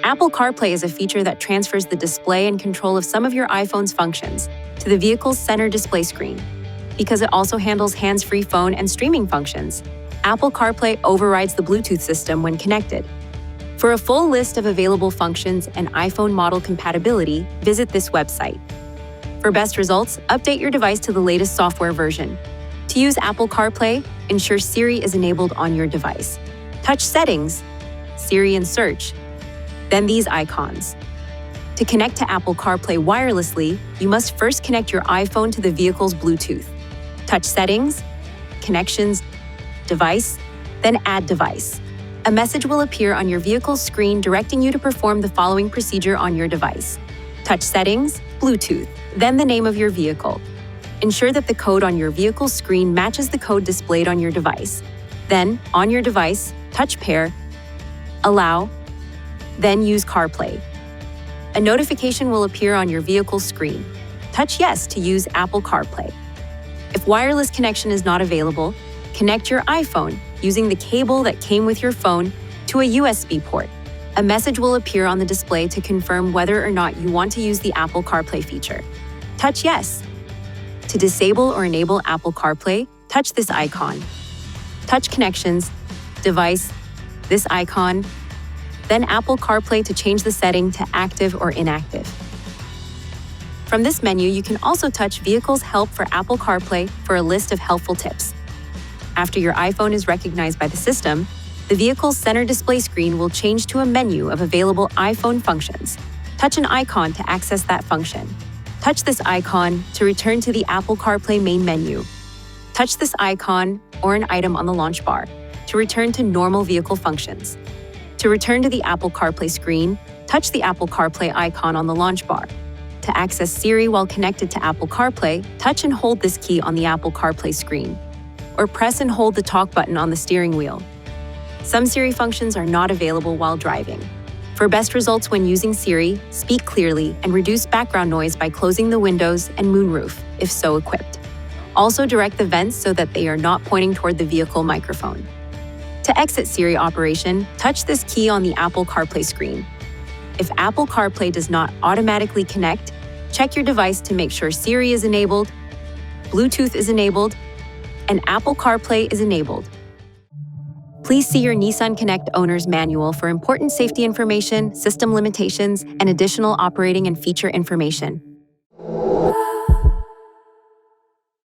Apple CarPlay is a feature that transfers the display and control of some of your iPhone's functions to the vehicle's center display screen. Because it also handles hands-free phone and streaming functions, Apple CarPlay overrides the Bluetooth system when connected. For a full list of available functions and iPhone model compatibility, visit this website. For best results, update your device to the latest software version. To use Apple CarPlay, ensure Siri is enabled on your device. Touch Settings, Siri and Search, then these icons. To connect to Apple CarPlay wirelessly, you must first connect your iPhone to the vehicle's Bluetooth. Touch Settings, Connections, Device, then Add Device. A message will appear on your vehicle's screen directing you to perform the following procedure on your device. Touch Settings, Bluetooth, then the name of your vehicle. Ensure that the code on your vehicle's screen matches the code displayed on your device. Then, on your device, touch Pair, Allow, then use CarPlay. A notification will appear on your vehicle's screen. Touch Yes to use Apple CarPlay. If wireless connection is not available, connect your iPhone using the cable that came with your phone to a USB port. A message will appear on the display to confirm whether or not you want to use the Apple CarPlay feature. Touch Yes. To disable or enable Apple CarPlay, touch this icon. Touch Connections, Device, this icon, then Apple CarPlay to change the setting to active or inactive. From this menu, you can also touch Vehicle's Help for Apple CarPlay for a list of helpful tips. After your iPhone is recognized by the system, the vehicle's center display screen will change to a menu of available iPhone functions. Touch an icon to access that function. Touch this icon to return to the Apple CarPlay main menu. Touch this icon or an item on the launch bar to return to normal vehicle functions. To return to the Apple CarPlay screen, touch the Apple CarPlay icon on the launch bar. To access Siri while connected to Apple CarPlay, touch and hold this key on the Apple CarPlay screen, or press and hold the talk button on the steering wheel. Some Siri functions are not available while driving. For best results when using Siri, speak clearly and reduce background noise by closing the windows and moonroof, if so equipped. Also direct the vents so that they are not pointing toward the vehicle microphone. To exit Siri operation, touch this key on the Apple CarPlay screen. If Apple CarPlay does not automatically connect, check your device to make sure Siri is enabled, Bluetooth is enabled, and Apple CarPlay is enabled. Please see your Nissan Connect owner's manual for important safety information, system limitations, and additional operating and feature information.